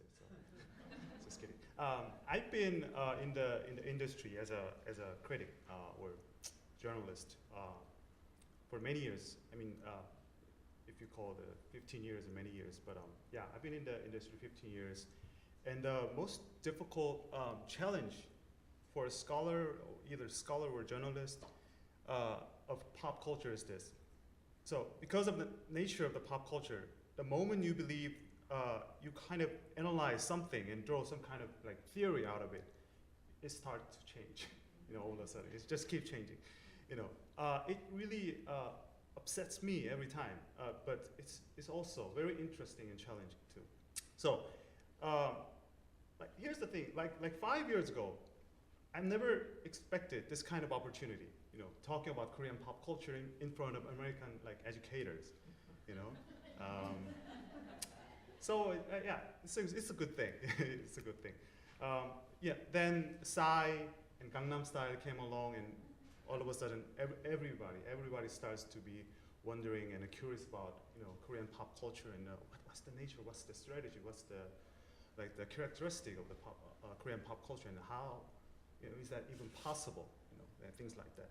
say. So, just kidding. I've been in the industry as a critic or journalist for many years. I mean, if you call the 15 years and many years, but yeah, I've been in the industry 15 years, and the most difficult challenge for a scholar, either scholar or journalist, of pop culture is this. So because of the nature of the pop culture, the moment you believe you kind of analyze something and draw some kind of like theory out of it, it starts to change. All of a sudden, it just keeps changing. It really upsets me every time, but it's also very interesting and challenging too. So, like here's the thing. Like 5 years ago, I never expected this kind of opportunity. Talking about Korean pop culture in front of American like educators. So yeah, it's a good thing. It's a good thing. Yeah. Then Psy and Gangnam Style came along, and all of a sudden, everybody starts to be wondering and curious about Korean pop culture and what's the nature, what's the strategy, what's the characteristic of the Korean pop culture, and how is that even possible? And things like that.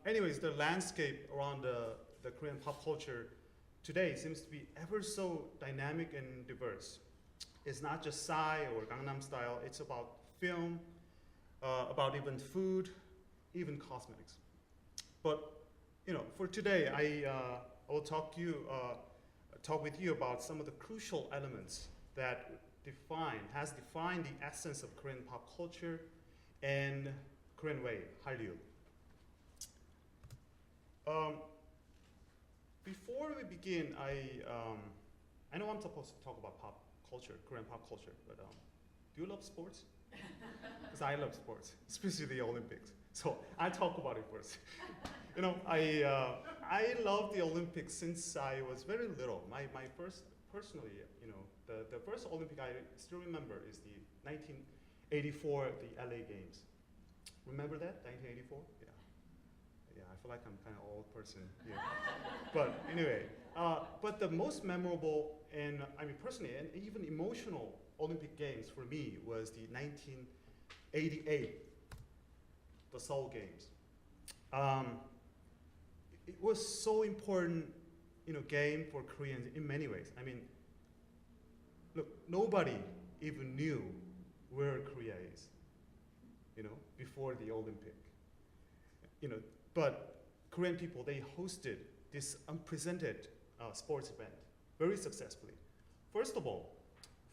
Anyways, the landscape around the Korean pop culture today seems to be ever so dynamic and diverse. It's not just Psy or Gangnam Style. It's about film, about even food, even cosmetics. But for today, I will talk with you about some of the crucial elements that has defined the essence of Korean pop culture and Korean wave, Hallyu. Before we begin, I know I'm supposed to talk about pop culture, Korean pop culture, but do you love sports? Because I love sports, especially the Olympics. So I talk about it first. I love the Olympics since I was very little. My first, personally, the first Olympic I still remember is the 1984, the LA Games. Remember that, 1984? Yeah. Yeah, I feel like I'm kind of an old person here. But anyway, but the most memorable and, I mean, personally, and even emotional Olympic Games for me was the 1988, the Seoul Games. It was so important, game for Koreans in many ways. I mean, look, nobody even knew where Korea is, before the Olympic. But Korean people, they hosted this unprecedented sports event very successfully. First of all,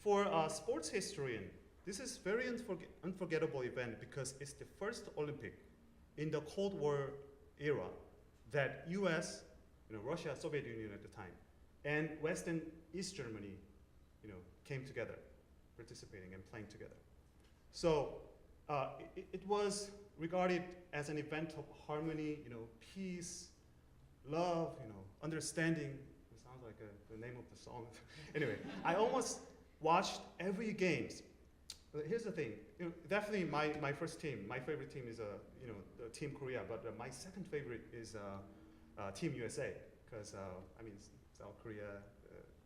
for a sports historian, this is very unforgettable event because it's the first Olympic in the Cold War era that US, Russia, Soviet Union at the time, and West and East Germany, came together, participating and playing together. So it was regarded as an event of harmony, peace, love, understanding. It sounds like the name of the song. Anyway, I almost watched every games. But here's the thing, definitely my first team, my favorite team is the Team Korea, but my second favorite is Team USA, because I mean South Korea,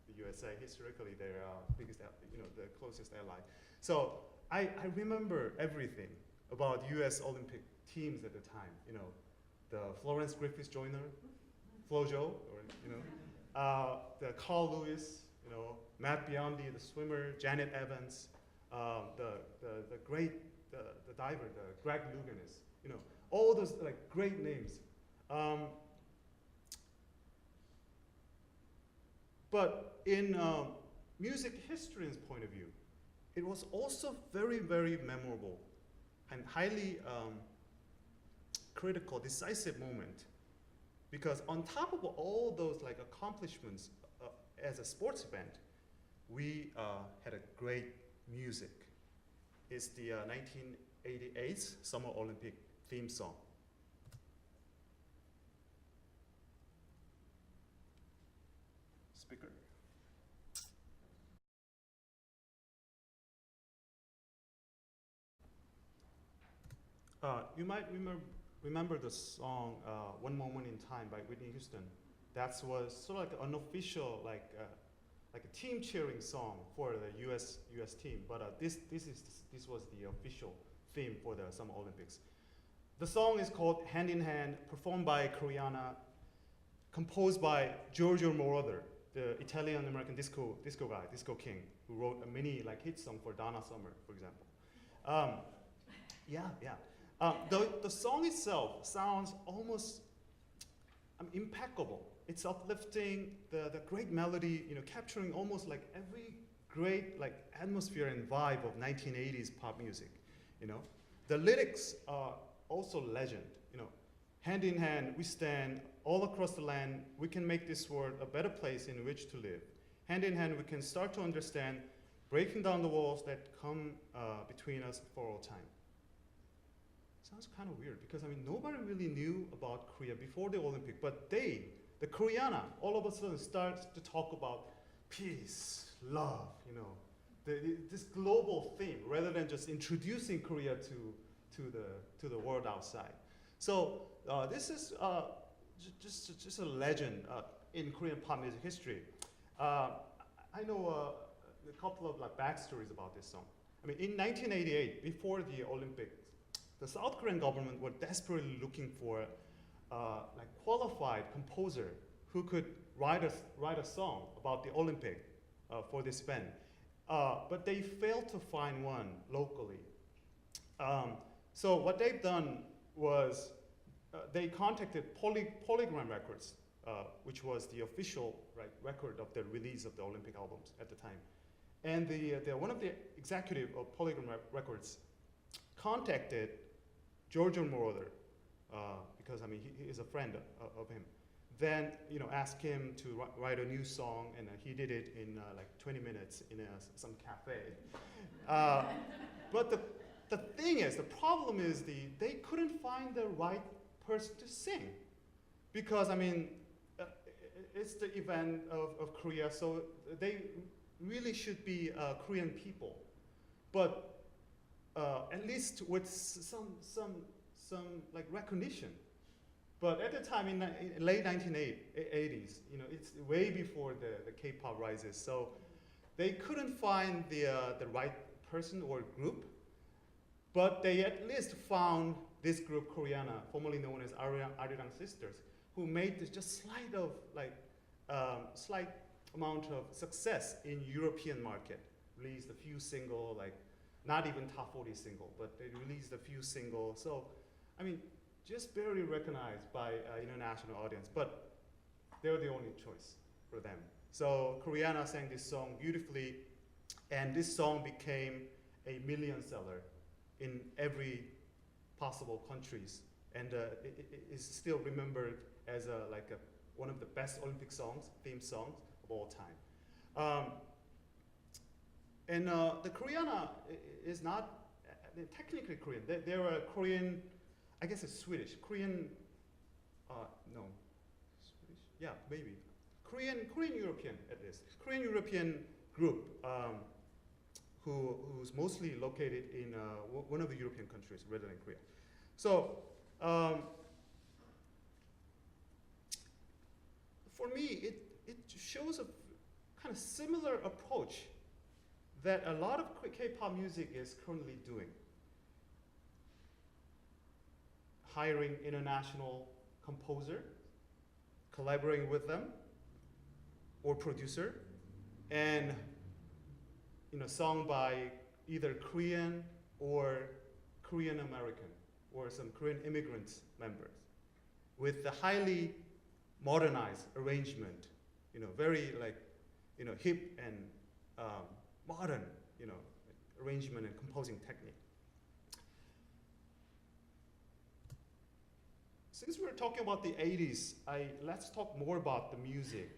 the USA historically they're biggest, the closest ally. So I remember everything about U.S. Olympic teams at the time. The Florence Griffith Joyner, Flojo, or the Carl Lewis, Matt Biondi, the swimmer, Janet Evans, the great the diver, the Greg Louganis, all those like great names. But in music historian's point of view, it was also very, very memorable and highly critical, decisive moment. Because on top of all those like accomplishments as a sports event, we had a great music. It's the 1988 Summer Olympic theme song. Speaker. You might remember the song "One Moment in Time" by Whitney Houston. That was sort of like an unofficial like a team cheering song for the U.S. team, but this was the official theme for the Summer Olympics. The song is called Hand in Hand, performed by Koreana, composed by Giorgio Moroder, the Italian-American disco guy, disco king, who wrote a many like hit song for Donna Summer, for example. The song itself sounds almost impeccable. It's uplifting, the great melody, capturing almost like every great like atmosphere and vibe of 1980s pop music. The lyrics are also legend. Hand in hand we stand, all across the land we can make this world a better place in which to live. Hand in hand we can start to understand, breaking down the walls that come between us for all time. Sounds kind of weird because nobody really knew about Korea before the Olympic, but the Koreana, all of a sudden starts to talk about peace, love, this global theme, rather than just introducing Korea to the world outside. So this is just a legend in Korean pop music history. I know a couple of like backstories about this song. In 1988, before the Olympics, the South Korean government were desperately looking for like qualified composer who could write a song about the Olympic for this event. But they failed to find one locally. So what they've done was they contacted Polygram Records, which was the official record of the release of the Olympic albums at the time. And one of the executive of Polygram Records contacted Giorgio Moroder, because he is a friend of him. Then asked him to write a new song, and he did it in like 20 minutes in some cafe. But the thing is, the problem is they couldn't find the right person to sing, because it's the event of Korea, so they really should be Korean people, but at least with some like recognition. But at the time, in late 1980s, it's way before the K-pop rises, so they couldn't find the right person or group, but they at least found this group, Koreana, formerly known as Arirang Sisters, who made this just slight amount of success in European market. Released a few single, like not even top 40 single, but they released a few singles. So, just barely recognized by international audience, but they're the only choice for them. So Koreana sang this song beautifully, and this song became a million seller in every possible countries, and it is still remembered as one of the best Olympic songs, theme songs of all time. And the Koreana is not technically Korean. They're a Korean, I guess it's Swedish. Korean, no, Swedish? Yeah, maybe. Korean European at least. Korean European group who's mostly located in one of the European countries rather than Korea. So for me, it shows a kind of similar approach that a lot of K-pop music is currently doing. Hiring international composer, collaborating with them, or producer, and sung by either Korean or Korean American or some Korean immigrant members, with the highly modernized arrangement, very hip and modern, arrangement and composing technique. Since we're talking about the 80s, let's talk more about the music.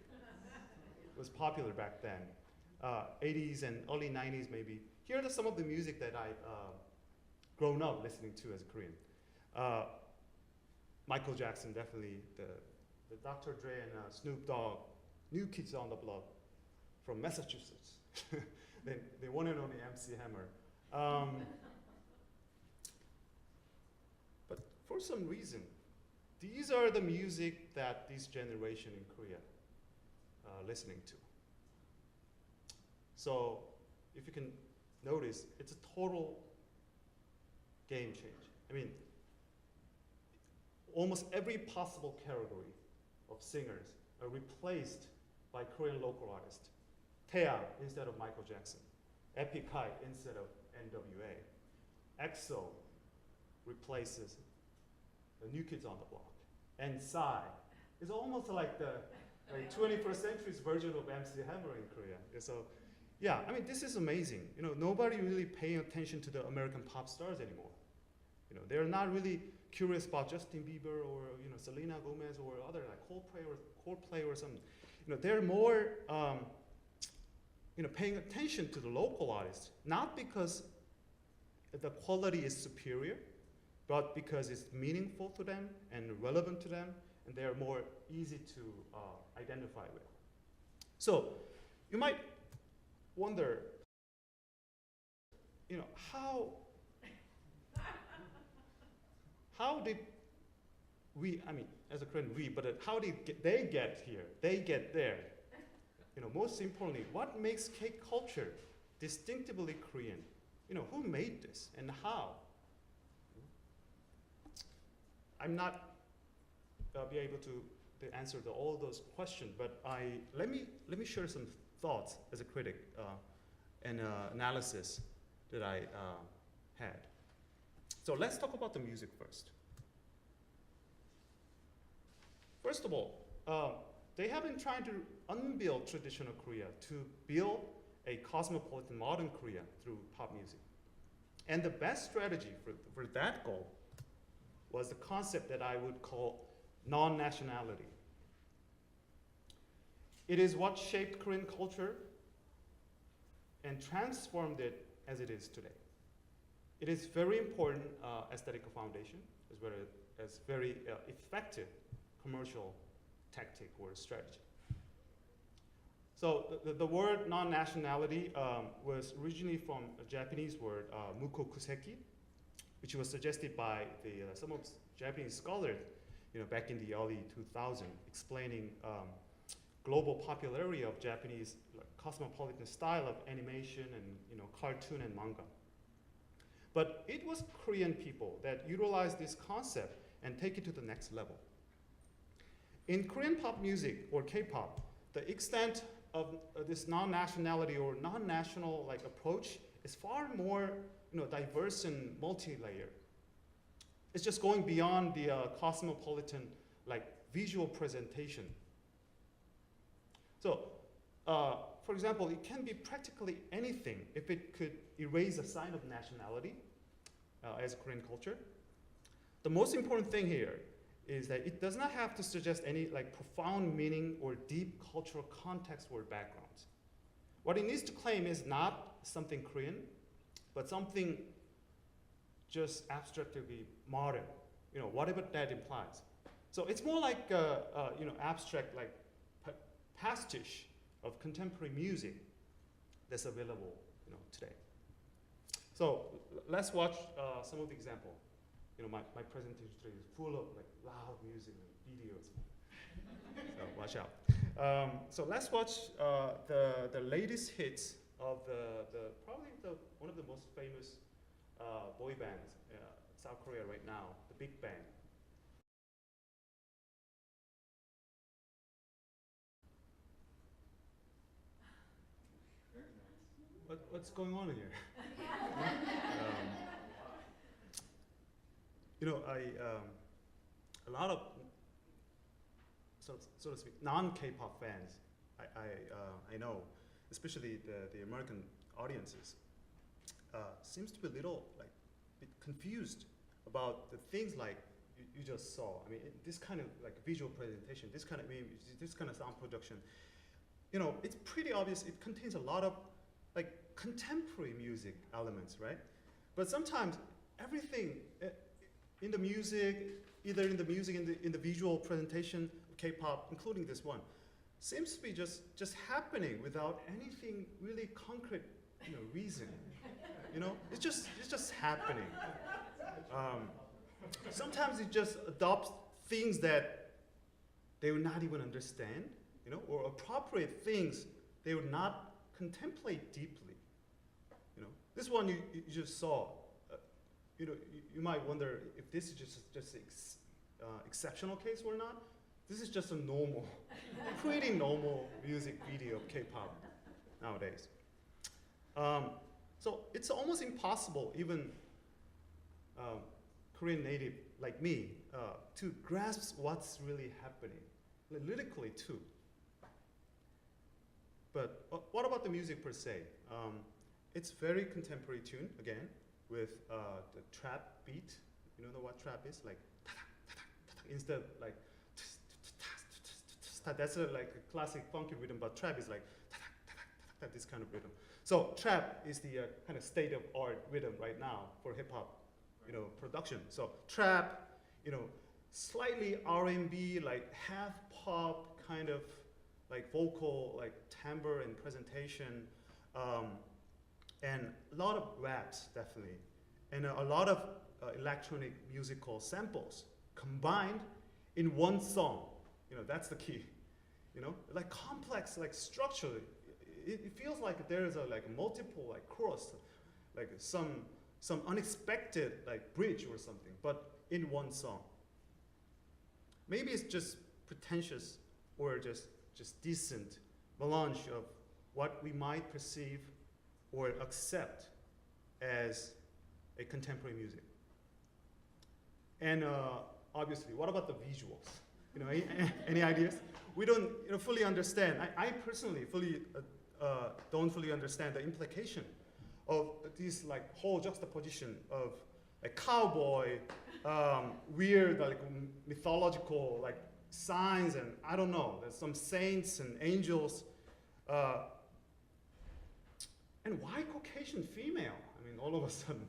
It was popular back then. 80s and early 90s maybe. Here are some of the music that I grown up listening to as a Korean. Michael Jackson, definitely. The Dr. Dre and Snoop Dogg, New Kids on the Block from Massachusetts. They one and only MC Hammer. But for some reason, these are the music that this generation in Korea listening to. So if you can notice, it's a total game change. I mean, almost every possible category of singers are replaced by Korean local artists. Taeyang instead of Michael Jackson. Epic High instead of NWA. EXO replaces the New Kids on the Block. And Psy is almost like the 21st century's version of MC Hammer in Korea. So, yeah, I mean, this is amazing. You know, nobody really paying attention to the American pop stars anymore. You know, they're not really curious about Justin Bieber or Selena Gomez or other like Coldplay or something. You know, they're more paying attention to the local artists, not because the quality is superior, but because it's meaningful to them and relevant to them, and they are more easy to identify with. So you might wonder, how did we, I mean, as a Korean, how did they get here? They get there. Most importantly, what makes K-culture distinctively Korean? Who made this and how? I'm not be able to answer all those questions, but let me share some thoughts as a critic and analysis that I had. So let's talk about the music first. First of all, they have been trying to unbuild traditional Korea to build a cosmopolitan modern Korea through pop music. And the best strategy for that goal was the concept that I would call non-nationality. It is what shaped Korean culture and transformed it as it is today. It is very important aesthetic foundation, as well as very effective commercial tactic or strategy. So the word non-nationality was originally from a Japanese word, mukokuseki, which was suggested by some of Japanese scholars back in the early 2000s, explaining global popularity of Japanese cosmopolitan style of animation and cartoon and manga. But it was Korean people that utilized this concept and take it to the next level. In Korean pop music, or K-pop, the extent of this non-nationality or non-national approach is far more diverse and multi-layered. It's just going beyond the cosmopolitan visual presentation. So, for example, it can be practically anything if it could erase a sign of nationality as a Korean culture. The most important thing here is that it does not have to suggest any profound meaning or deep cultural context or background. What it needs to claim is not something Korean, but something just abstractly modern, whatever that implies. So it's more like abstract pastiche of contemporary music that's available today. So let's watch some of the examples. My presentation today is full of loud music and videos. So watch out. So let's watch the latest hits of probably one of the most famous boy bands in South Korea right now, the Big Bang. What's going on here? A lot of, so to speak, non-K-pop fans, I know, especially the American audiences, seems to be a little bit confused about the things you just saw. I mean, this kind of visual presentation, this kind of image, this kind of sound production. It's pretty obvious. It contains a lot of contemporary music elements, right? But sometimes everything in the music, either in the music, in the visual presentation of K-pop, including this one, seems to be just happening without anything really concrete, reason. It's just happening. Sometimes it just adopts things that they would not even understand, or appropriate things they would not contemplate deeply. This one you just saw. You might wonder if this is just exceptional case or not. This is just a normal, pretty normal music video of K-pop nowadays. So it's almost impossible, even Korean native like me, to grasp what's really happening, lyrically too. But what about the music per se? It's very contemporary tune, again, with the trap beat. You know what trap is? Like, instead of like, that's like a classic funky rhythm, but trap is like, this kind of rhythm. So trap is the kind of state-of-art rhythm right now for hip-hop, production. So trap, slightly R&B, like half pop kind of like vocal, like timbre and presentation, and a lot of raps, definitely, and a lot of electronic musical samples combined in one song. That's the key. Like complex, like structure. It feels like there's a multiple like chorus, like some unexpected like bridge or something, but in one song. Maybe it's just pretentious or just decent melange of what we might perceive or accept as a contemporary music. And obviously, what about the visuals? Any ideas? We don't fully understand. I personally don't fully understand the implication of this like whole juxtaposition of a cowboy, weird like mythological like signs, and I don't know, there's some saints and angels, and why Caucasian female? I mean, all of a sudden,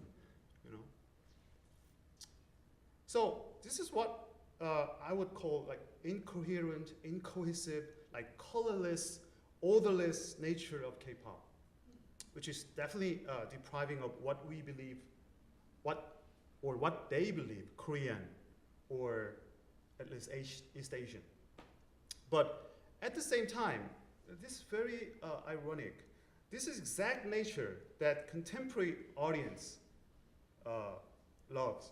So this is what I would call like incoherent, incohesive, like colorless, odorless nature of K-pop, which is definitely depriving of what we believe, what they believe Korean, or at least East Asian. But at the same time, this is very ironic. This is exact nature that contemporary audience loves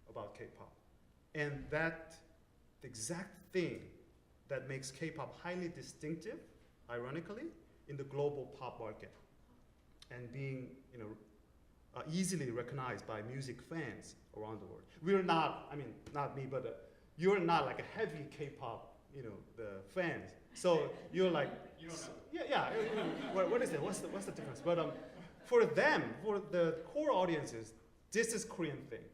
about K-pop. And that the exact thing that makes K-pop highly distinctive, ironically, in the global pop market, and being easily recognized by music fans around the world. We're not, I mean, not me, but you're not like a heavy K-pop, the fans. So you're like, you don't know. Yeah. What is it? What's the difference? But for them, for the core audiences, this is Korean thing.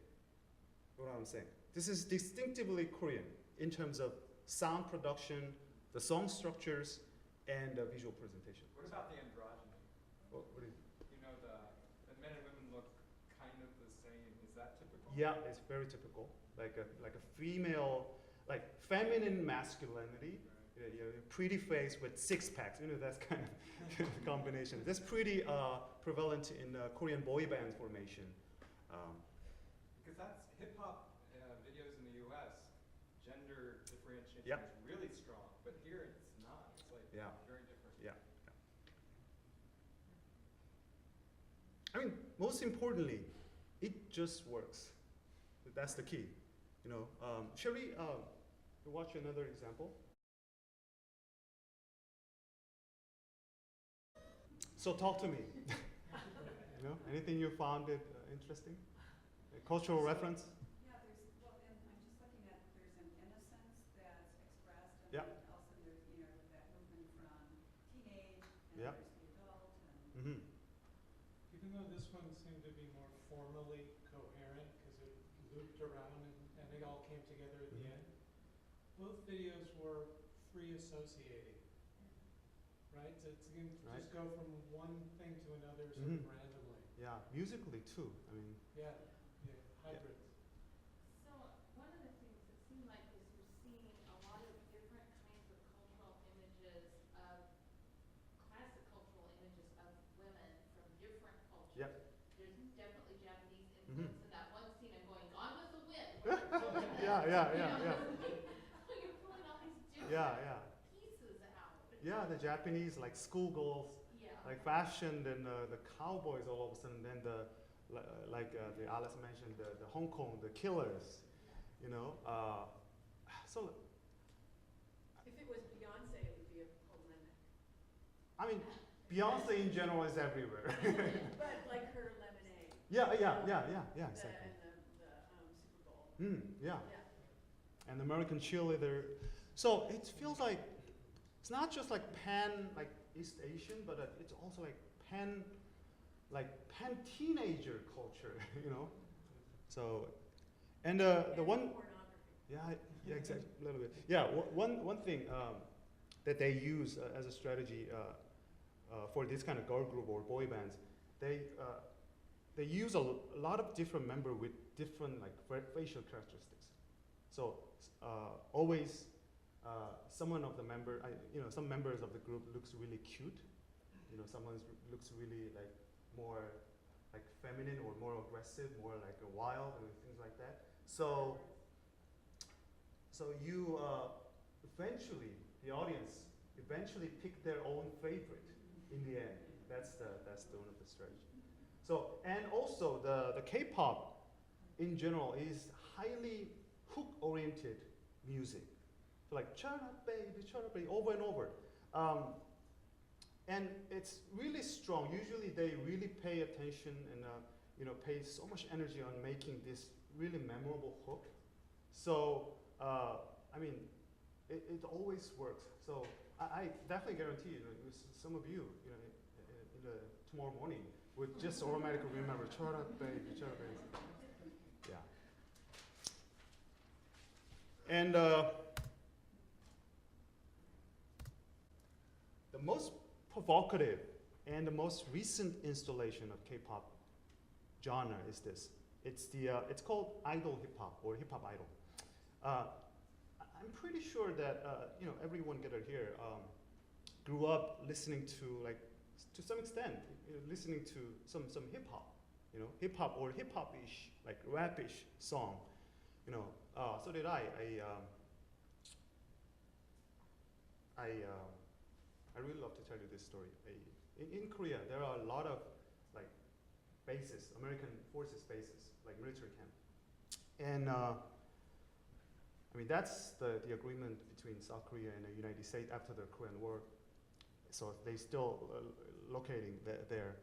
You know what I'm saying? This is distinctively Korean in terms of sound production, the song structures, and the visual presentation. What about the androgyny? What is it? The men and women look kind of the same. Is that typical? Yeah, it's very typical. Like a female, like feminine masculinity. Right. Pretty face with six packs. That's kind of combination. That's pretty prevalent in Korean boy band formation. Because that's hip hop videos in the U.S. Gender differentiation Yep. is really strong, but here it's not. It's like very different. Yeah. I mean, most importantly, it just works. That's the key. Shall we watch another example? So talk to me. Anything you found it interesting? A cultural reference? Yeah, and I'm just looking at, there's an innocence that's expressed, and Yeah. then also there's, that movement from teenage, and Yeah. there's the adult, and Mm-hmm. Even though this one seemed to be more formally coherent, because it looped around and it all came together at the end, both videos were free associating, right? You can Right. just go from one thing to another sort Mhm. of randomly. Yeah, musically too. I mean, Yeah, hybrids. So one of the things that seemed like is you're seeing a lot of different kinds of cultural images of classic cultural images of women from different cultures. Yep. There's definitely Japanese Mhm. influence in that one scene. I'm going, Gone with the Wind. Yeah. You're pulling all these different Yeah. pieces out. Yeah, the Japanese like schoolgirls, Yeah. like fashion, then the cowboys all of a sudden, then the Alice mentioned the Hong Kong, the Killers, you know. So If it was Beyonce, it would be a polemic. I mean, Beyonce in general is everywhere. But like her Lemonade. Exactly. And the Super Bowl. Yeah. Yeah. And American cheerleader. So it feels like it's not just like like East Asian, but it's also like pan teenager culture, you know. So, and the one, Pornography. yeah, exactly, a little bit. Yeah, one thing that they use as a strategy for this kind of girl group or boy bands, they use a lot of different members with different like facial characteristics. So always someone of the member, some members of the group looks really cute. You know, someone looks really like more like feminine or more aggressive, more like a wild and things like that. So you eventually, the audience eventually pick their own favorite in the end. That's one of the strategy. So, and also the K-pop in general is highly hook-oriented music. So like, shut up baby, over and over. And it's really strong. Usually they really pay attention and pay so much energy on making this really memorable hook. So, I mean, it always works. So I definitely guarantee you, some of you, in the tomorrow morning would just automatically remember, shut up baby. Yeah. And the most provocative and the most recent installation of K-pop genre is this. It's called idol hip hop or hip hop idol. I'm pretty sure that everyone gathered here grew up listening to some extent, listening to some hip hop, hip hop or hip hop-ish, like rap-ish song, So did I. I really love to tell you this story. In Korea, there are a lot of like bases, American forces bases, like military camp. And I mean, that's the agreement between South Korea and the United States after the Korean War. So they still locating there.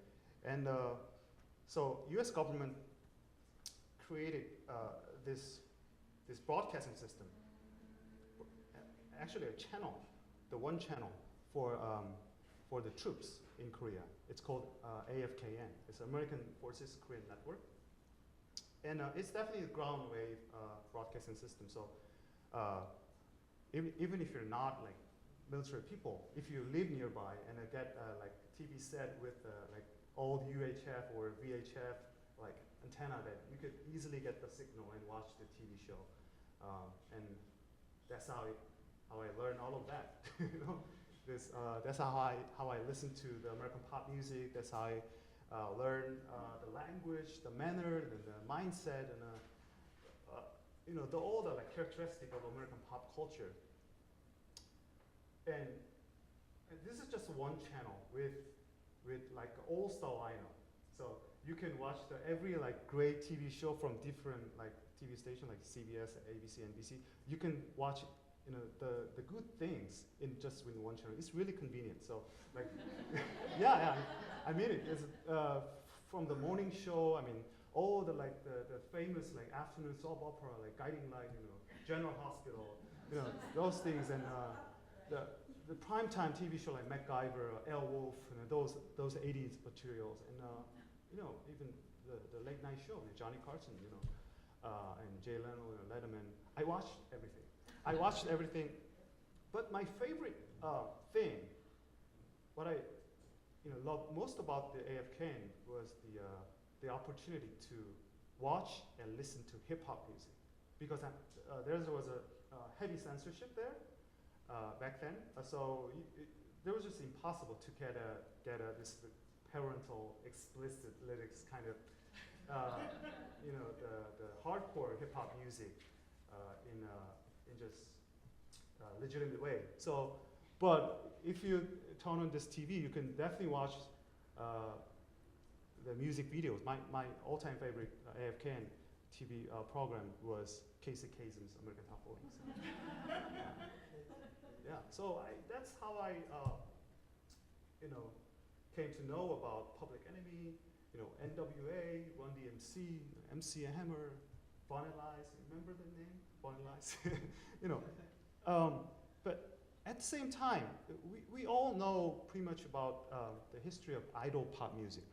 And so US government created this broadcasting system, actually a channel, the one channel for the troops in Korea. It's called AFKN. It's American Forces Korean Network. And it's definitely a ground wave broadcasting system. So even if you're not like military people, if you live nearby and get like TV set with like old UHF or VHF like antenna, that you could easily get the signal and watch the TV show. And that's how I learned all of that. That's how I listen to the American pop music. That's how I learn the language, the manner, the mindset, and all the like characteristic of American pop culture. And this is just one channel with like all-star lineup. So you can watch every like great TV show from different like TV station like CBS, ABC, NBC. You can watch the good things in just with one channel. It's really convenient. So like, yeah, I mean it. It's, from the morning show. I mean all the like the famous like afternoon soap opera like Guiding Light, General Hospital, those things, and the primetime TV show like MacGyver, El Wolf, those 80s materials, and even the late night show, Johnny Carson, and Jay Leno, Letterman. I watched everything, but my favorite thing, what I loved most about the AFK was the opportunity to watch and listen to hip hop music, because there was a heavy censorship there back then, so there was just impossible to get this parental explicit lyrics kind of the hardcore hip hop music in just legitimate way. So, but if you turn on this TV, you can definitely watch the music videos. My all-time favorite AFKN TV program was Casey Kasem's American Top 40. So, yeah, so that's how I, came to know about Public Enemy, NWA, Run DMC, MC Hammer, Bonnie Lies. Remember the name? Bonnie Lies. But at the same time, we all know pretty much about the history of idol pop music.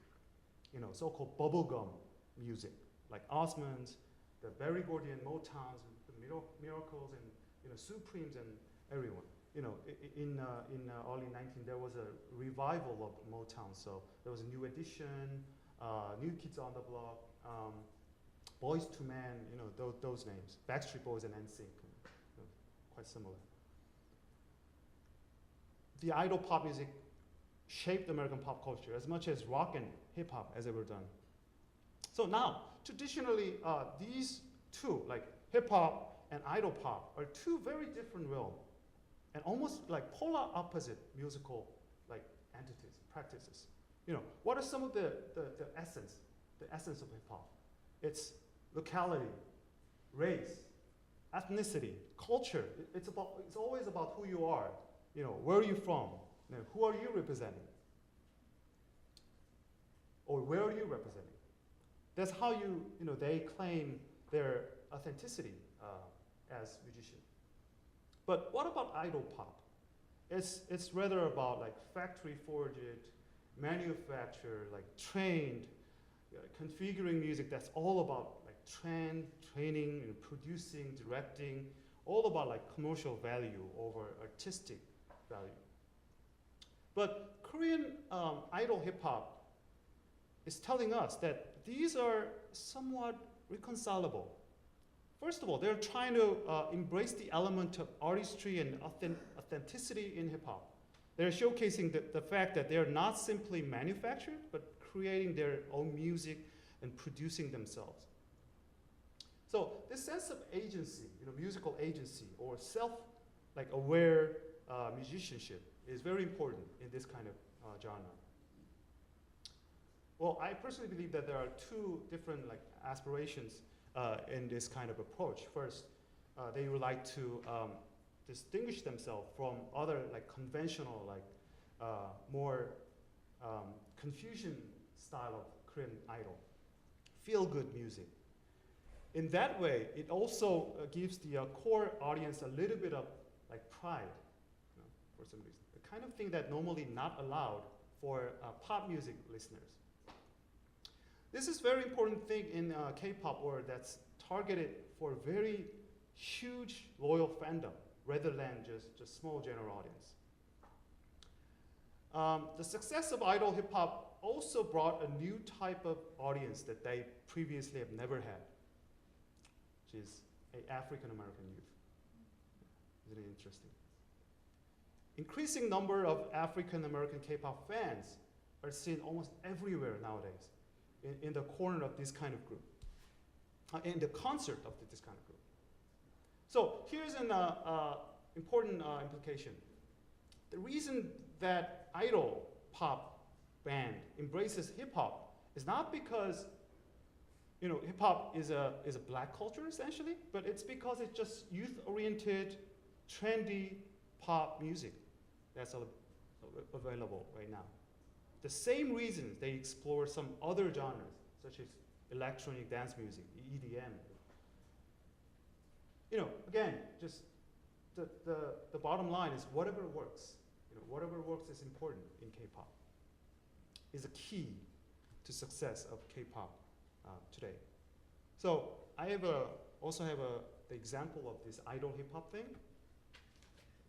So-called bubblegum music, like Osmonds, the Berry Gordy and Motowns, the Miracles, and Supremes, and everyone. In early 19, there was a revival of Motown. So there was a New Edition, New Kids on the Block, Boys to Men, those names. Backstreet Boys and NSYNC, quite similar. The idol pop music shaped American pop culture as much as rock and hip hop has ever done. So now, traditionally, these two, like hip hop and idol pop, are two very different realms and almost like polar opposite musical entities, practices. What are some of the essence of hip hop? It's locality, race, ethnicity, culture. It's always about who you are. Where are you from? Who are you representing? Or where are you representing? That's how they claim their authenticity as musicians. But what about idol pop? It's rather about factory forged, manufactured, trained, configuring music that's all about training, and producing, directing, all about commercial value over artistic value. But Korean idol hip hop is telling us that these are somewhat reconcilable. First of all, they're trying to embrace the element of artistry and authenticity in hip hop. They're showcasing the fact that they're not simply manufactured, but creating their own music and producing themselves. So this sense of agency, musical agency, or self-aware musicianship is very important in this kind of genre. Well, I personally believe that there are two different aspirations in this kind of approach. First, they would like to distinguish themselves from other conventional, more confusion style of Korean idol, feel-good music. In that way, it also gives the core audience a little bit of pride, for some reason. The kind of thing that normally not allowed for pop music listeners. This is very important thing in K-pop world that's targeted for a very huge loyal fandom rather than just small general audience. The success of idol hip hop also brought a new type of audience that they previously have never had, which is African American youth. Isn't it interesting? Increasing number of African American K-pop fans are seen almost everywhere nowadays in the corner of this kind of group, in the concert of this kind of group. So here's an important implication. The reason that idol pop band embraces hip hop is not because hip hop is a black culture essentially, but it's because it's just youth-oriented, trendy pop music that's available right now. The same reasons they explore some other genres, such as electronic dance music, EDM. Again, just the bottom line is whatever works. Whatever works is important in K-pop. Is a key to success of K-pop today. So I also have the example of this idol hip hop thing.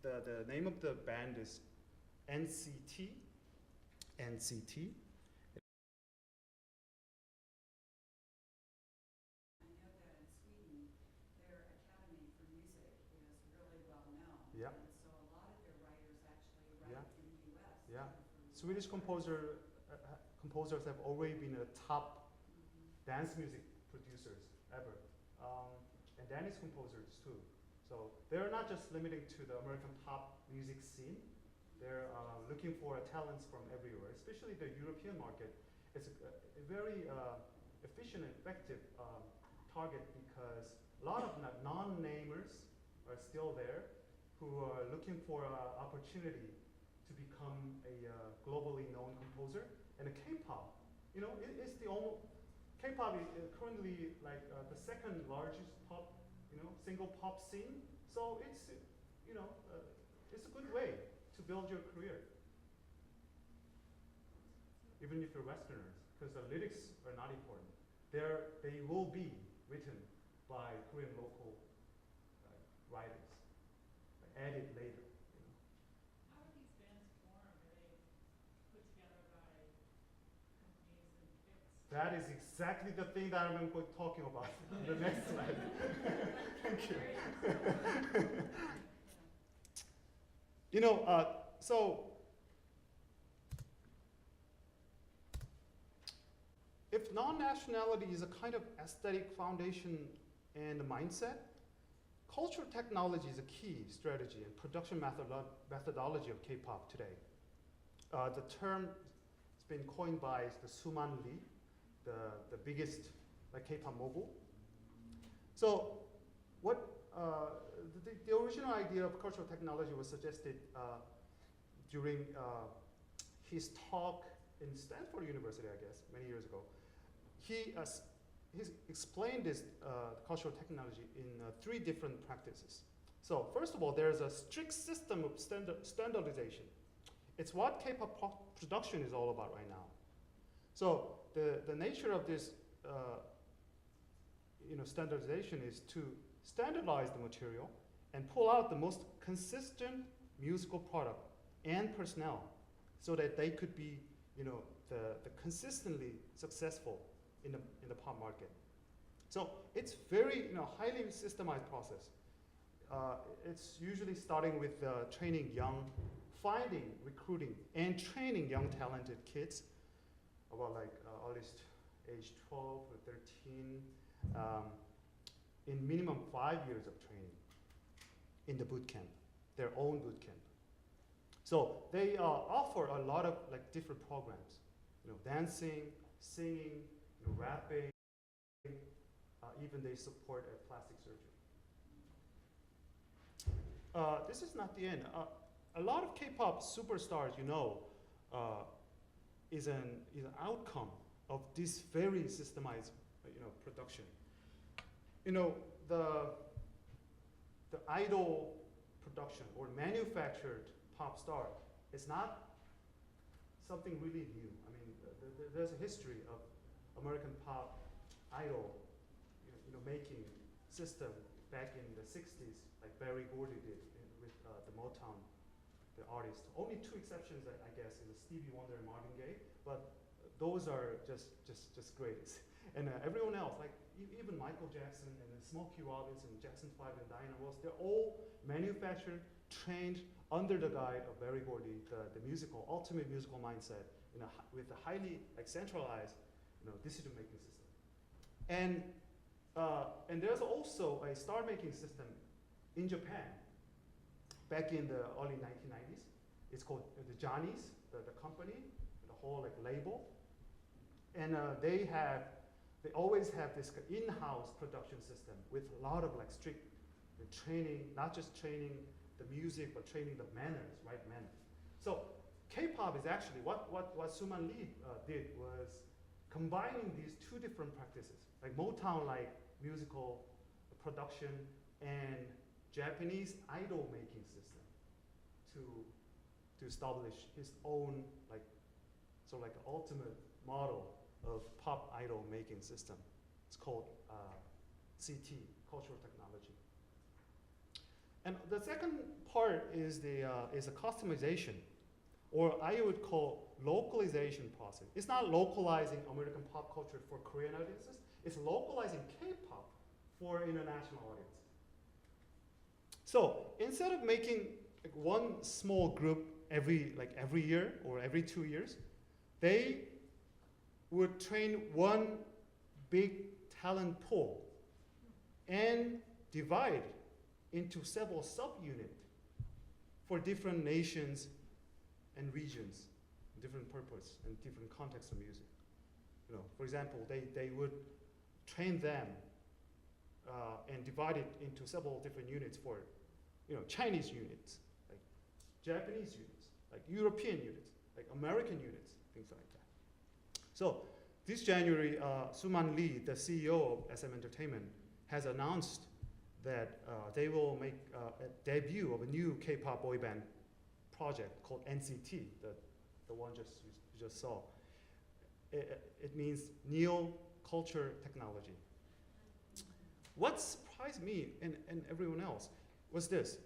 The name of the band is NCT. NCT. I know that in Sweden, their Academy for Music is really well known. Yeah. And so a lot of their writers actually write Yeah. in the US. Yeah. for Swedish composers have already been a top dance music producers ever, and Danish composers too. So they're not just limiting to the American pop music scene, They're looking for talents from everywhere, especially the European market. It's a very efficient and effective target because a lot of non-namers are still there who are looking for an opportunity to become a globally known composer. And the K-pop, you know, it's the only, K-pop is currently like the second largest pop, you know, single pop scene. So it's, you know, it's a good way to build your career. Even if you're Westerners, because the lyrics are not important. They will be written by Korean local writers, added later. You know. How are these bands formed? Are they put together by companies and picks? That is exactly the thing that I'm going to be talking about in the next slide. Thank you. You know, so if non-nationality is a kind of aesthetic foundation and mindset, cultural technology is a key strategy and production methodology of K-pop today. The term has been coined by the Suman Lee, the biggest K-pop mogul. So what the original idea of cultural technology was suggested during his talk in Stanford University, I guess, many years ago. He explained this cultural technology in 3 different practices. So first of all, there's a strict system of standardization. It's what K-pop production is all about right now. So the nature of this standardization is to standardize the material and pull out the most consistent musical product and personnel so that they could be the consistently successful in the pop market. So it's very highly systemized process. It's usually starting with finding, recruiting, and training young talented kids about at least age 12 or 13 in minimum 5 years of training in the boot camp, their own boot camp. So they offer a lot of different programs, dancing, singing, rapping, even they support plastic surgery. This is not the end. A lot of K-pop superstars, is an outcome of this very systemized, production. The idol production or manufactured pop star is not something really new. I mean, there's a history of American pop idol, making system back in the 60s, like Berry Gordy did with the Motown, the artist. Only 2 exceptions, I guess, is Stevie Wonder and Marvin Gaye, but those are just great. And everyone else, even Michael Jackson and Smokey Robinson, Jackson 5 and Diana Ross, they're all manufactured, trained under the guide of Berry Gordy, the ultimate musical mindset, with a highly centralized, decision-making system. And there's also a star-making system in Japan back in the early 1990s. It's called the Johnny's, the company, the whole label. And they always have this in-house production system with a lot of strict training, not just training the music, but training the manners, right manners. So K-pop is actually, what Suman Lee did was combining these 2 different practices, Motown-like musical production and Japanese idol-making system to establish his own ultimate model of pop idol-making system. It's called CT, cultural technology. And the second part is a customization, or I would call localization process. It's not localizing American pop culture for Korean audiences. It's localizing K-pop for international audience. So instead of making one small group every year or every 2 years, they would train one big talent pool and divide into several subunits for different nations and regions, different purpose and different context of music. For example, they would train them and divide it into several different units for, Chinese units, like Japanese units, like European units, like American units, things like that. So this January, Suman Lee, the CEO of SM Entertainment, has announced that they will make a debut of a new K-pop boy band project called NCT, the one you just saw. It means Neo Culture Technology. What surprised me and everyone else was this.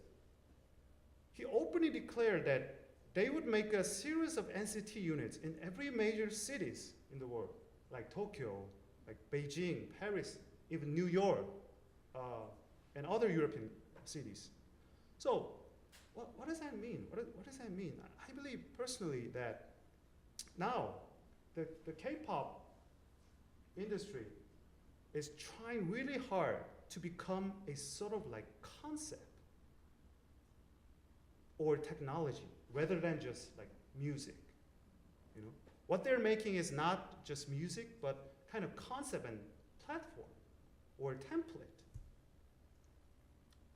He openly declared that they would make a series of NCT units in every major cities in the world, like Tokyo, like Beijing, Paris, even New York, and other European cities. So what does that mean? What does that mean? I believe personally that now the K-pop industry is trying really hard to become a sort of like concept or technology rather than just like music. What they're making is not just music, but kind of concept and platform or template.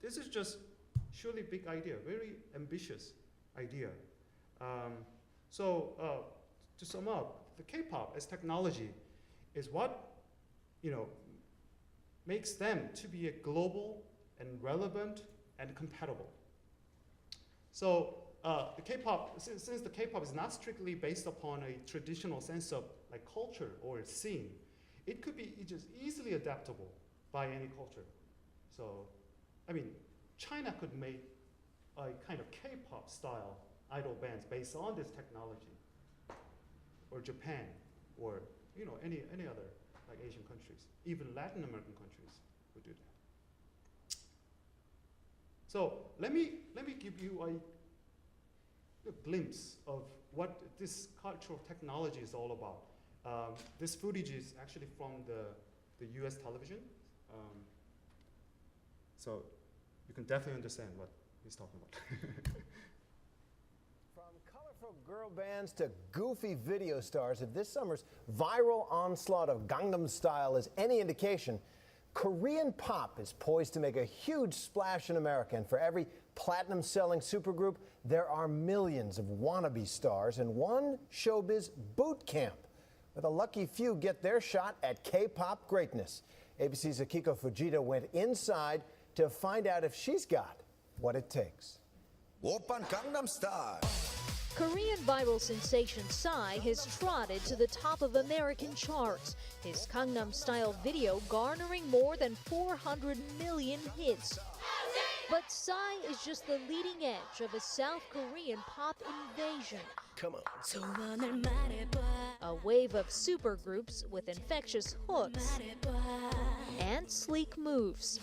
This is just surely big idea, very ambitious idea. To sum up, the K-pop as technology is what makes them to be a global and relevant and compatible. So the K-pop, since the K-pop is not strictly based upon a traditional sense of like culture or scene, it could be just easily adaptable by any culture. So, I mean, China could make a kind of K-pop style idol bands based on this technology, or Japan, or any other like Asian countries, even Latin American countries would do that. So let me give you a glimpse of what this cultural technology is all about. This footage is actually from the US television. So you can definitely understand what he's talking about. From colorful girl bands to goofy video stars, if this summer's viral onslaught of Gangnam Style is any indication, Korean pop is poised to make a huge splash in America. And for every platinum-selling supergroup, there are millions of wannabe stars in one showbiz boot camp, where the lucky few get their shot at K-pop greatness. ABC's Akiko Fujita went inside to find out if she's got what it takes. Oppan Gangnam Style. Korean viral sensation Psy has trotted to the top of American charts, his Gangnam Style video garnering more than 400 million hits. But Psy is just the leading edge of a South Korean pop invasion. Come on. A wave of supergroups with infectious hooks and sleek moves.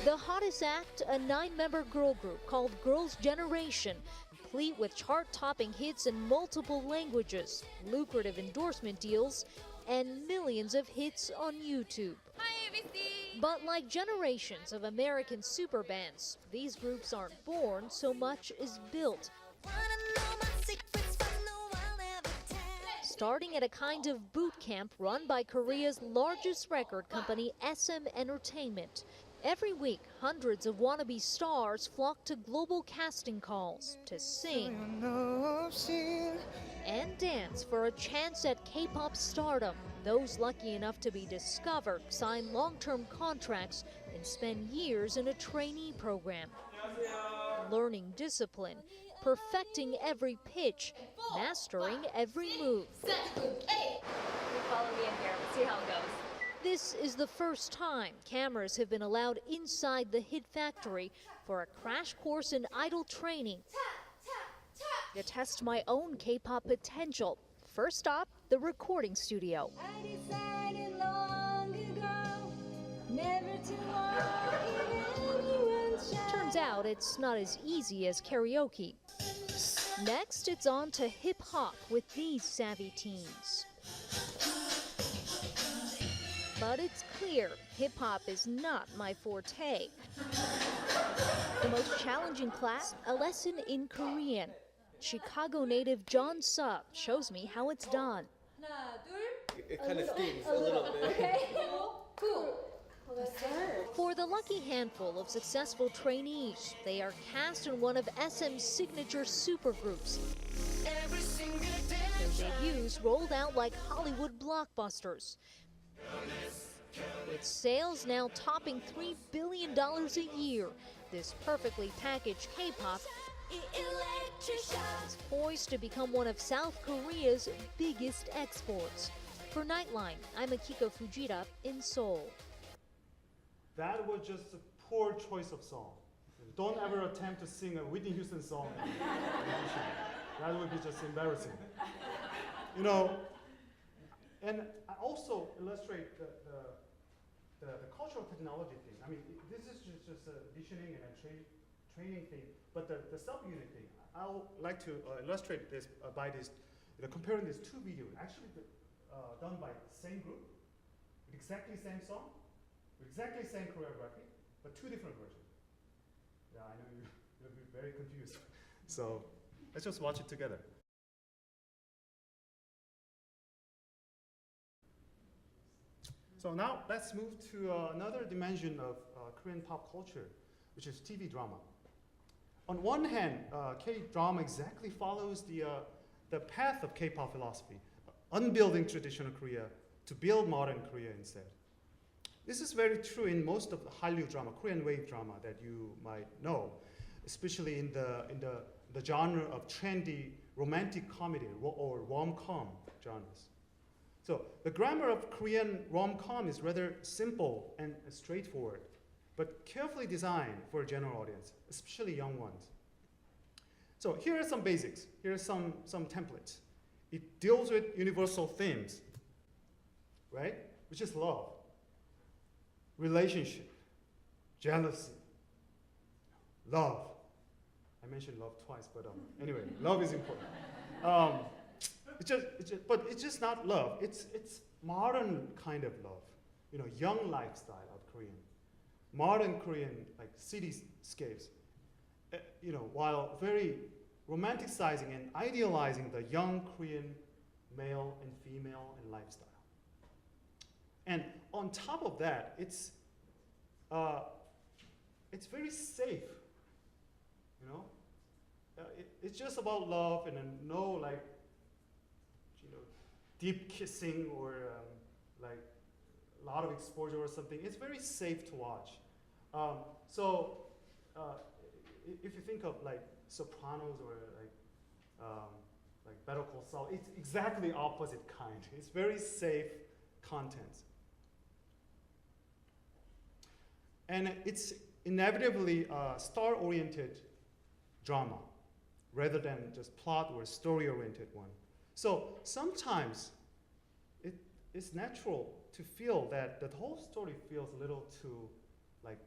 The hottest act, a 9-member girl group called Girls' Generation, complete with chart-topping hits in multiple languages, lucrative endorsement deals, and millions of hits on YouTube. Hi, ABC! But like generations of American superbands, these groups aren't born so much as built. Starting at a kind of boot camp run by Korea's largest record company, SM Entertainment. Every week, hundreds of wannabe stars flock to global casting calls to sing and dance for a chance at K-pop stardom. Those lucky enough to be discovered sign long-term contracts and spend years in a trainee program, learning discipline, perfecting every pitch, mastering every move. You follow me in here. We'll see how it goes. This is the first time cameras have been allowed inside the hit factory for a crash course in idol training to test my own K-pop potential. First stop, the recording studio. I decided long ago never to walk in anyone's shadow. Turns out it's not as easy as karaoke. Next, it's on to hip-hop with these savvy teens. But it's clear hip-hop is not my forte. The most challenging class, a lesson in Korean. Chicago native John Sup shows me how it's done. 하나, 둘. It kind of stings a little bit. Okay. Cool. For the lucky handful of successful trainees, they are cast in one of SM's signature supergroups. Their debuts rolled out like Hollywood blockbusters, with sales now topping $3 billion a year. This perfectly packaged K-pop is poised to become one of South Korea's biggest exports. For Nightline, I'm Akiko Fujita in Seoul. That was just a poor choice of song. Don't ever attempt to sing a Whitney Houston song. That would be just embarrassing. You know, and I also illustrate the cultural technology thing. I mean, this is just a visioning and a training thing, but the sub-unit thing, I would like to illustrate this by this, comparing these two videos, actually done by the same group, with exactly same song, with exactly same choreography, but two different versions. Yeah, I know you'll be very confused. So let's just watch it together. So now let's move to another dimension of Korean pop culture, which is TV drama. On one hand, K-drama exactly follows the path of K-pop philosophy, unbuilding traditional Korea to build modern Korea instead. This is very true in most of the Hallyu drama, Korean wave drama that you might know, especially in the genre of trendy romantic comedy or rom-com genres. So the grammar of Korean rom-com is rather simple and straightforward, but carefully designed for a general audience, especially young ones. So here are some basics. Here are some templates. It deals with universal themes, right? Which is love, relationship, jealousy, love. I mentioned love twice, but anyway, love is important. But it's just not love. It's modern kind of love. You know, young lifestyle of Korean, modern Korean like cityscapes. You know, while very romanticizing and idealizing the young Korean male and female and lifestyle. And on top of that, it's very safe. You know, it's just about love and no like, you know, deep kissing or like a lot of exposure or something. It's very safe to watch. If you think of like Sopranos or like Better Call Saul, it's exactly opposite kind. It's very safe content. And it's inevitably star-oriented drama rather than just plot or story-oriented one. So sometimes it's natural to feel that the whole story feels a little too like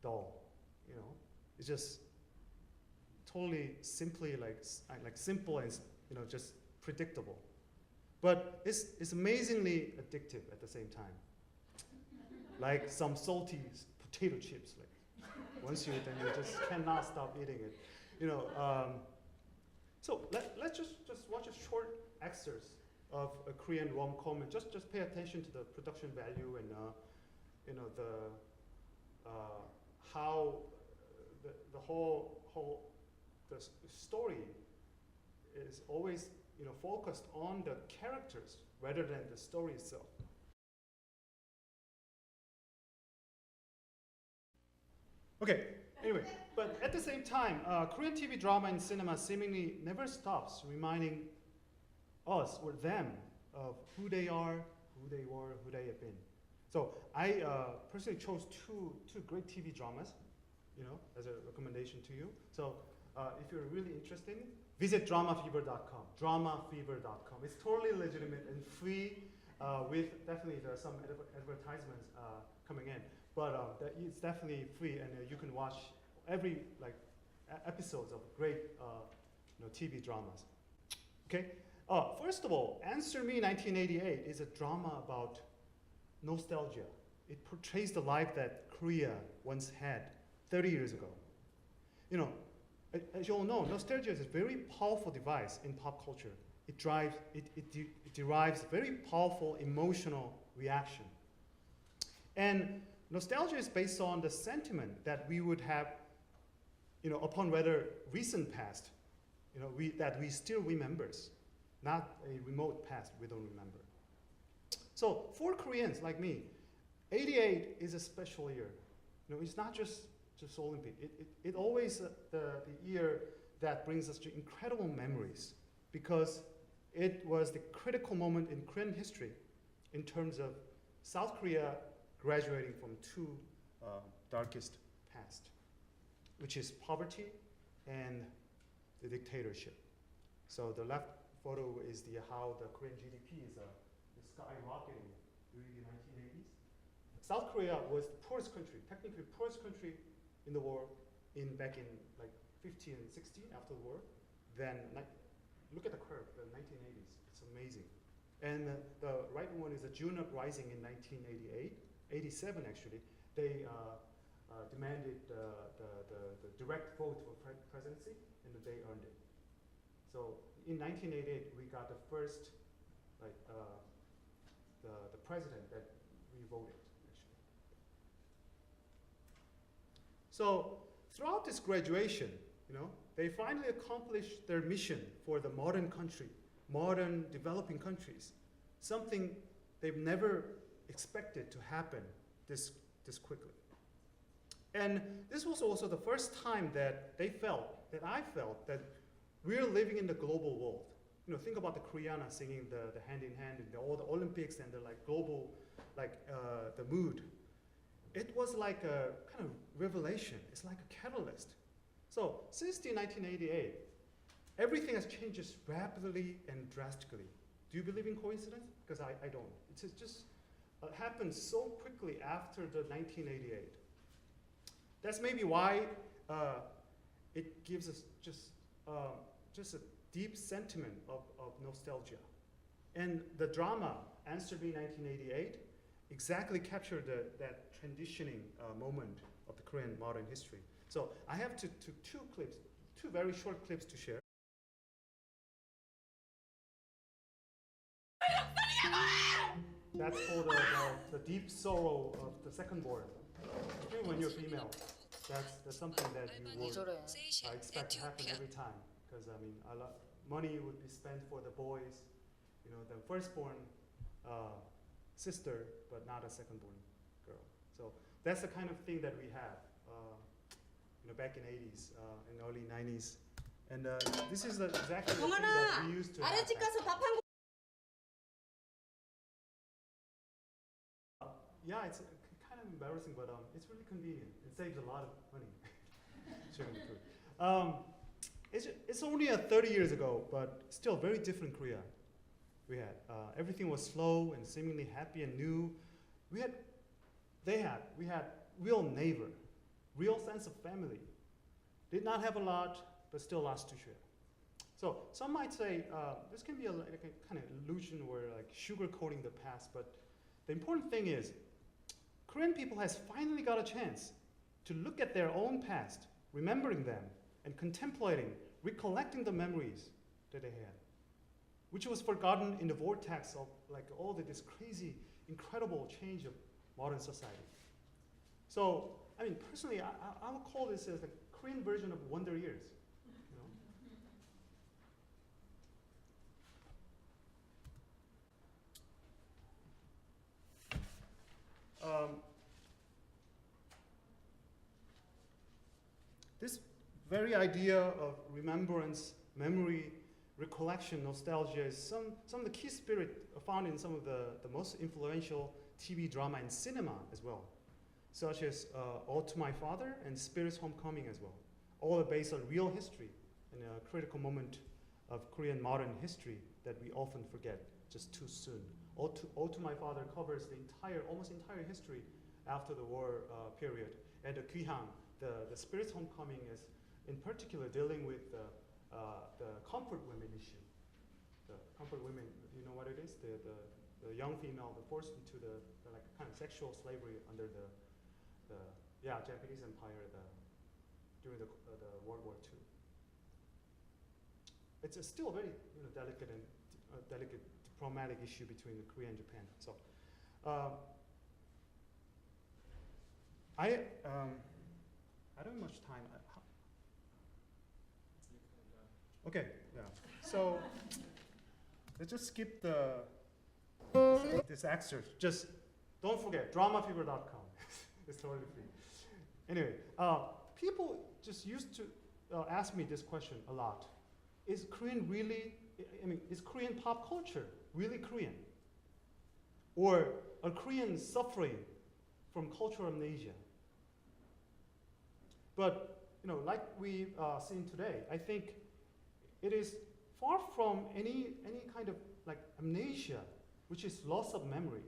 dull, you know? It's just totally simply like simple and, you know, just predictable. But it's amazingly addictive at the same time. Like some salty potato chips, like once you eat them, you just cannot stop eating it. You know, so let's just watch a short excerpt of a Korean rom-com and just pay attention to the production value and you know how the whole story is always, you know, focused on the characters rather than the story itself. Okay, anyway, but at the same time, Korean TV drama and cinema seemingly never stops reminding us or them of who they are, who they were, who they have been. So I personally chose two great TV dramas, you know, as a recommendation to you. So if you're really interested, visit dramafever.com. Dramafever.com. It's totally legitimate and free. With definitely there are some advertisements coming in, but it's definitely free, and you can watch every like episodes of great you know, TV dramas. Okay. First of all, Answer Me 1988 is a drama about nostalgia. It portrays the life that Korea once had 30 years ago. You know, as you all know, nostalgia is a very powerful device in pop culture. It derives very powerful emotional reaction. And nostalgia is based on the sentiment that we would have, upon rather recent past, that we still remembers, not a remote past we don't remember. So for Koreans like me, 88 is a special year. It's not just Olympic. It always the year that brings us to incredible memories, because it was the critical moment in Korean history in terms of South Korea graduating from two darkest past, which is poverty and the dictatorship. So the left photo is how the Korean GDP is skyrocketing during the 1980s. South Korea was the poorest country, technically poorest country in the world back in like 50 and 60 after the war. Then look at the curve, the 1980s. It's amazing. And the right one is the June uprising in 1988, 87 actually. They demanded the direct vote for presidency, and they earned it. So in 1988, we got the first the president that we voted, actually. So throughout this graduation, they finally accomplished their mission for the modern country, modern developing countries, something they've never expected to happen this quickly. And this was also the first time that I felt that we're living in the global world. Think about the Koreana singing the hand in hand in all the Olympics and the global, the mood. It was like a kind of revelation. It's like a catalyst. So since the 1988, everything has changed just rapidly and drastically. Do you believe in coincidence? Because I don't. It's just happened so quickly after the 1988. That's maybe why it gives us just a deep sentiment of nostalgia. And the drama, Answer Me 1988, exactly captured that transitioning moment of the Korean modern history. So I have two very short clips to share. That's for the deep sorrow of the second born. Even when you're female, that's something that you would expect to happen every time. Because money would be spent for the boys, the firstborn sister, but not a secondborn girl. So that's the kind of thing that we have, back in 80s and early 90s. And this is exactly the thing that we used to have. Yeah, it's kind of embarrassing, but it's really convenient. It saves a lot of money. Sharing the food. It's only 30 years ago, but still very different Korea. We had everything was slow and seemingly happy and new. We had real neighbor, real sense of family. Did not have a lot, but still lots to share. So some might say this can be a kind of illusion or sugarcoating the past, but the important thing is Korean people has finally got a chance to look at their own past, remembering them, and contemplating, recollecting the memories that they had, which was forgotten in the vortex of all this crazy, incredible change of modern society. So, personally, I would call this as the Korean version of Wonder Years. This very idea of remembrance, memory, recollection, nostalgia is some of the key spirit found in some of the most influential TV drama and cinema as well, such as All to My Father and Spirit's Homecoming as well. All are based on real history and a critical moment of Korean modern history that we often forget just too soon. All to My Father covers the almost entire history after the war period. And the Kyuhyang, the Spirit's Homecoming, is in particular dealing with the comfort women issue. The comfort women, you know what it is? The young female, forced into the kind of sexual slavery under the Japanese Empire during the World War II. it's a still very delicate and delicate diplomatic issue between Korea and Japan. So I don't have much time. Okay, yeah. So let's just skip this excerpt. Just don't forget dramafever.com. It's totally free. Anyway, people just used to ask me this question a lot. Is Korean really, is Korean pop culture really Korean? Or are Koreans suffering from cultural amnesia? But, like we've seen today, I think it is far from any kind of like amnesia, which is loss of memory.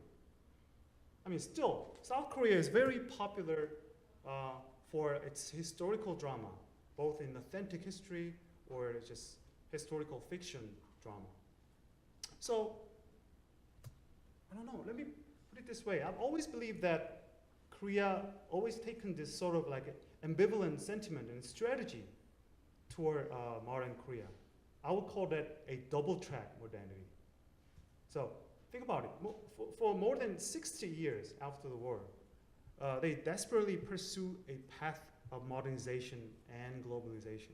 Still, South Korea is very popular for its historical drama, both in authentic history or just historical fiction drama. So, I don't know, let me put it this way. I've always believed that Korea always taken this sort of like ambivalent sentiment and strategy toward modern Korea. I would call that a double-track modernity. So think about it. For more than 60 years after the war, they desperately pursue a path of modernization and globalization.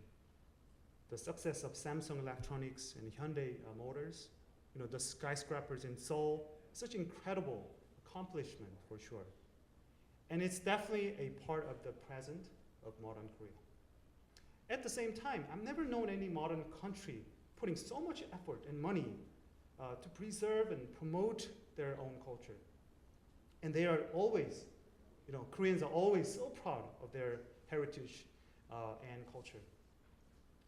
The success of Samsung Electronics and Hyundai Motors, the skyscrapers in Seoul, such incredible accomplishment for sure. And it's definitely a part of the present of modern Korea. At the same time, I've never known any modern country putting so much effort and money to preserve and promote their own culture. And they are always, Koreans are always so proud of their heritage and culture.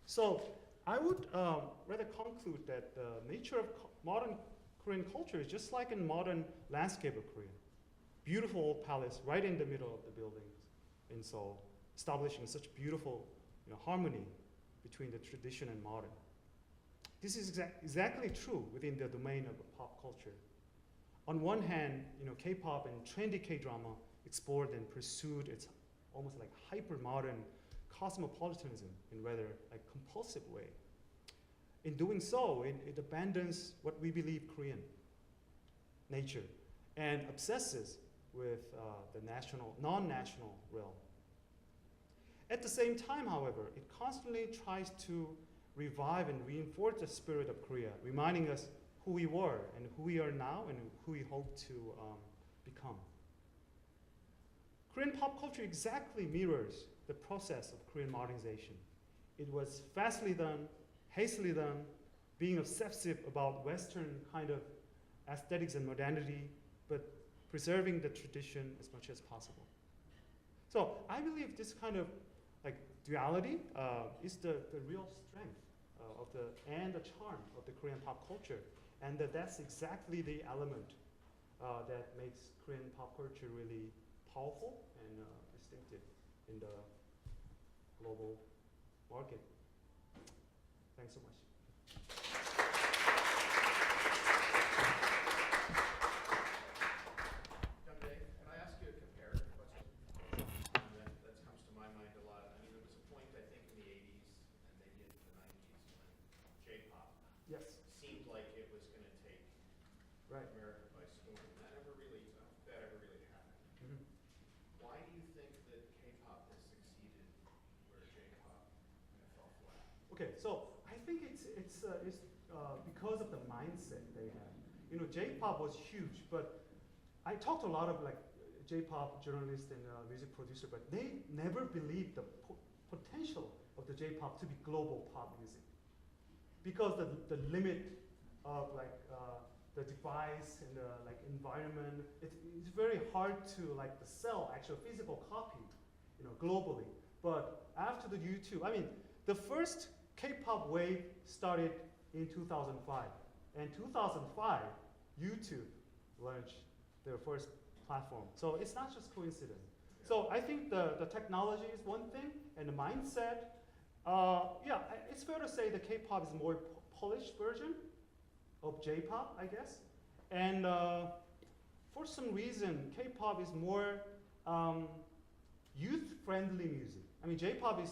So I would rather conclude that the nature of modern Korean culture is just like a modern landscape of Korea. Beautiful old palace right in the middle of the buildings in Seoul, establishing such beautiful harmony between the tradition and modern. This is exactly true within the domain of pop culture. On one hand, K-pop and trendy K-drama explored and pursued its almost like hyper-modern cosmopolitanism in rather like compulsive way. In doing so, it abandons what we believe Korean nature and obsesses with the non-national realm. At the same time, however, it constantly tries to revive and reinforce the spirit of Korea, reminding us who we were and who we are now and who we hope to become. Korean pop culture exactly mirrors the process of Korean modernization. It was fastly done, hastily done, being obsessive about Western kind of aesthetics and modernity, but preserving the tradition as much as possible. So I believe this kind of like duality is the real strength and the charm of the Korean pop culture, and that's exactly the element that makes Korean pop culture really powerful and distinctive in the global market. Thanks so much. Okay, so I think it's because of the mindset they have. J-pop was huge, but I talked to a lot of like J-pop journalists and music producer, but they never believed the potential of the J-pop to be global pop music, because the limit of like the device and the like environment, it's very hard to like sell actual physical copy, globally. But after the YouTube, the first K-pop wave started in 2005. And 2005, YouTube launched their first platform. So it's not just coincidence. So I think the technology is one thing, and the mindset. It's fair to say the K-pop is a more polished version of J-pop, I guess. And for some reason, K-pop is more youth-friendly music. J-pop is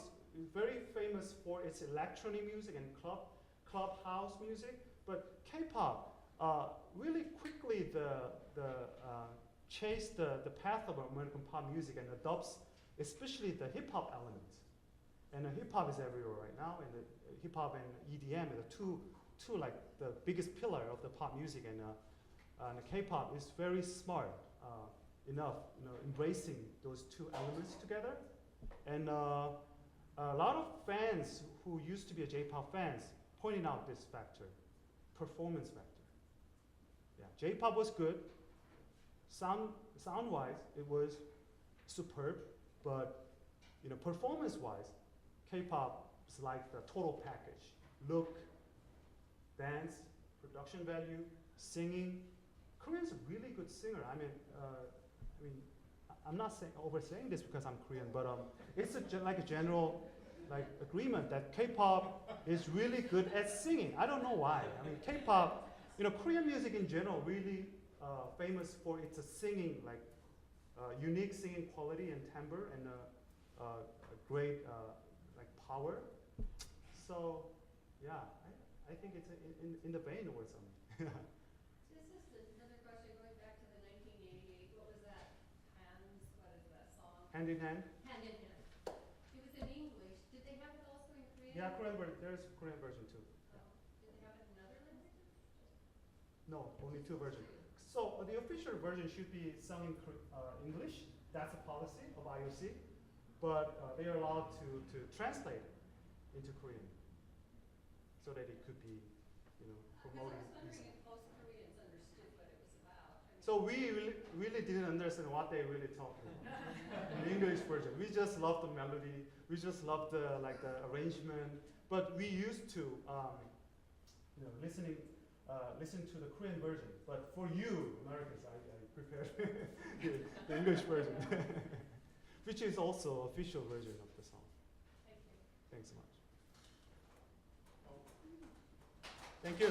very famous for its electronic music and club clubhouse music. But K-pop really quickly chased the path of American pop music and adopts especially the hip hop elements. And hip hop is everywhere right now, and hip hop and EDM are the two like the biggest pillar of the pop music. And K-pop is very smart enough, embracing those two elements together. And a lot of fans who used to be J-pop fans pointing out this factor, performance factor. Yeah, J-pop was good. Sound-wise, it was superb, but performance-wise, K-pop is like the total package. Look, dance, production value, singing. Korean's a really good singer. I'm not oversaying this because I'm Korean, but it's like a general agreement that K-pop is really good at singing. I don't know why. K-pop, Korean music in general, really famous for its singing, unique singing quality and timbre and a great power. So, yeah, I think it's in the vein or something. This is another question going back to the 1988. What was that? What is that song? Hand in Hand. Hand in Hand. It was in English. Did they have it also in Korean? Yeah, there's a Korean version too. Oh. Did they have it in other languages? No, only two versions. So the official version should be sung in English. That's a policy of IOC. But they are allowed to translate it into Korean so that it could be, promoted. I was wondering if most Koreans understood what it was about. So we really didn't understand what they really talked about in the English version. We just loved the melody. We just loved the arrangement. But we used to listen to the Korean version. But for you Americans, I prepared the English version, which is also official version of the song. Thank you. Thanks so much. Thank you.